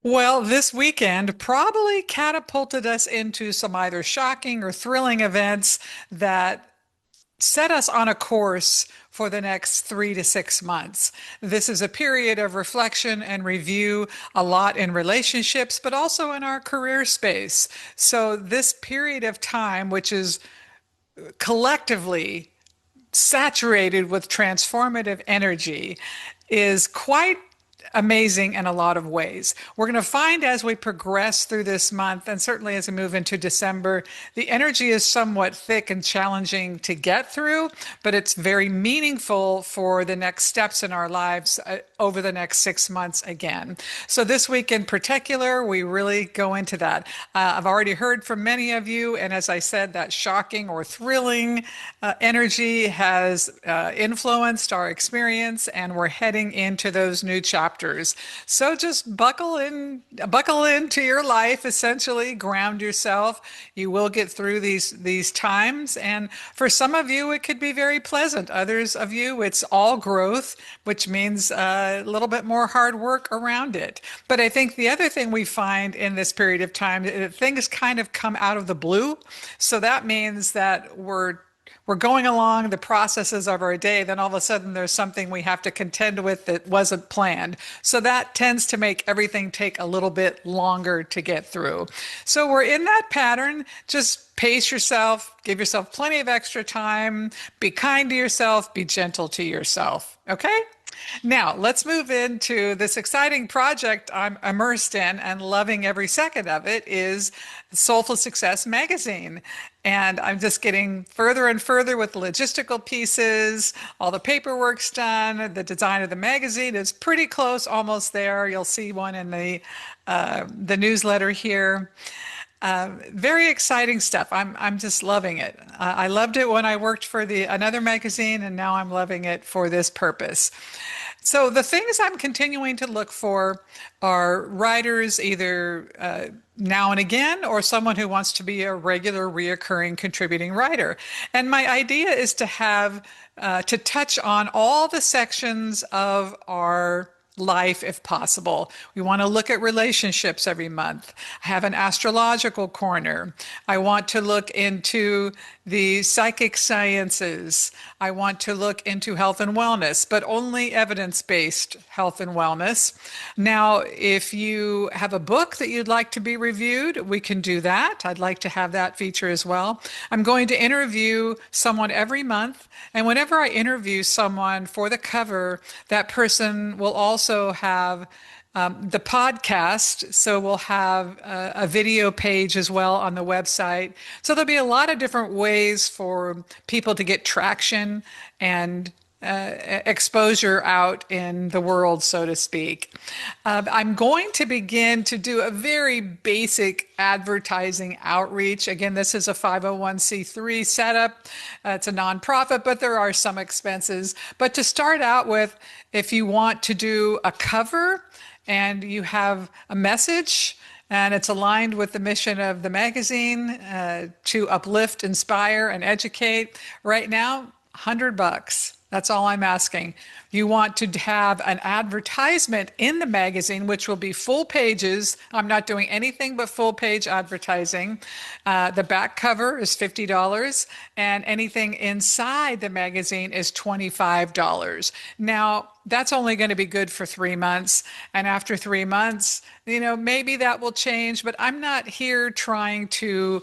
Well, this weekend probably catapulted us into some either shocking or thrilling events that set us on a course for the next 3 to 6 months. This is a period of reflection and review, a lot in relationships, but also in our career space. So, this period of time, which is collectively saturated with transformative energy, is quite amazing in a lot of ways. We're going to find as we progress through this month, and certainly as we move into December, the energy is somewhat thick and challenging to get through, but it's very meaningful for the next steps in our lives over the next 6 months again. So this week in particular, we really go into that. I've already heard from many of you, and as I said, that shocking or thrilling energy has influenced our experience, and we're heading into those new chapters. So just buckle into your life, essentially, ground yourself. You will get through these times, and for some of you, it could be very pleasant. Others of you, it's all growth, which means a little bit more hard work around it. But I think the other thing we find in this period of time, things kind of come out of the blue. So that means that we're going along the processes of our day, then all of a sudden there's something we have to contend with that wasn't planned. So that tends to make everything take a little bit longer to get through. So we're in that pattern. Just pace yourself, give yourself plenty of extra time, be kind to yourself, be gentle to yourself. Okay? Now, let's move into this exciting project I'm immersed in and loving every second of it is Soulful Success magazine. And I'm just getting further and further with the logistical pieces. All the paperwork's done. The design of the magazine is pretty close, almost there. You'll see one in the newsletter here. Very exciting stuff. I'm just loving it. I loved it when I worked for the another magazine, and now I'm loving it for this purpose. So the things I'm continuing to look for are writers, either now and again, or someone who wants to be a regular, reoccurring contributing writer. And my idea is to have to touch on all the sections of our life if possible. We want to look at relationships every month. I have an astrological corner. I want to look into the psychic sciences. I want to look into health and wellness, but only evidence-based health and wellness. Now, if you have a book that you'd like to be reviewed, we can do that. I'd like to have that feature as well. I'm going to interview someone every month, and whenever I interview someone for the cover, that person will also have the podcast. So we'll have a video page as well on the website. So there'll be a lot of different ways for people to get traction and exposure out in the world, so to speak. I'm going to begin to do a very basic advertising outreach. Again, this is a 501c3 setup. It's a nonprofit, but there are some expenses. But to start out with, if you want to do a cover and you have a message, and it's aligned with the mission of the magazine to uplift, inspire, and educate, right now, $100. That's all I'm asking. You want to have an advertisement in the magazine, which will be full pages. I'm not doing anything but full page advertising. The back cover is $50, and anything inside the magazine is $25. Now, that's only going to be good for 3 months. And after 3 months, maybe that will change, but I'm not here trying to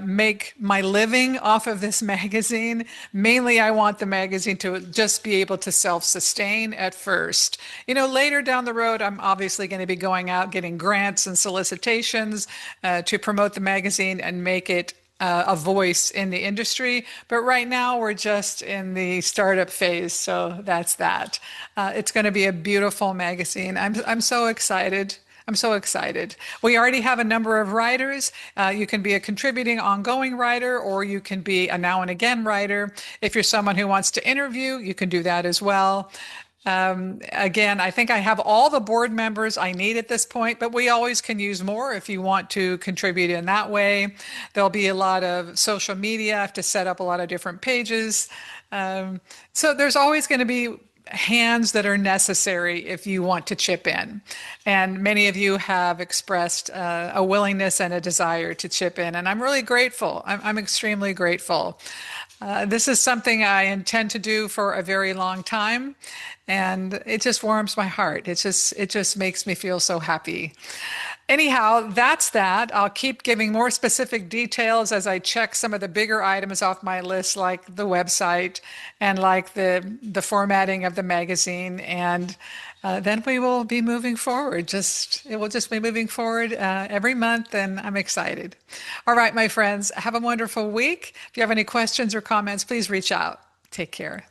make my living off of this magazine. Mainly, I want the magazine to just be able to self-sustain at first. Later down the road, I'm obviously going to be going out, getting grants and solicitations to promote the magazine and make it a voice in the industry. But right now we're just in the startup phase. So that's that. It's going to be a beautiful magazine. I'm so excited. I'm so excited. We already have a number of writers. You can be a contributing ongoing writer, or you can be a now and again writer. If you're someone who wants to interview, you can do that as well. Again, I think I have all the board members I need at this point, but we always can use more if you want to contribute in that way. There'll be a lot of social media. I have to set up a lot of different pages. So there's always going to be hands that are necessary if you want to chip in. And many of you have expressed a willingness and a desire to chip in. And I'm really grateful. I'm extremely grateful. This is something I intend to do for a very long time. And it just warms my heart. It just makes me feel so happy. Anyhow, that's that. I'll keep giving more specific details as I check some of the bigger items off my list, like the website and like the formatting of the magazine. And then we will be moving forward. It will just be moving forward every month, and I'm excited. All right, my friends, have a wonderful week. If you have any questions or comments, please reach out. Take care.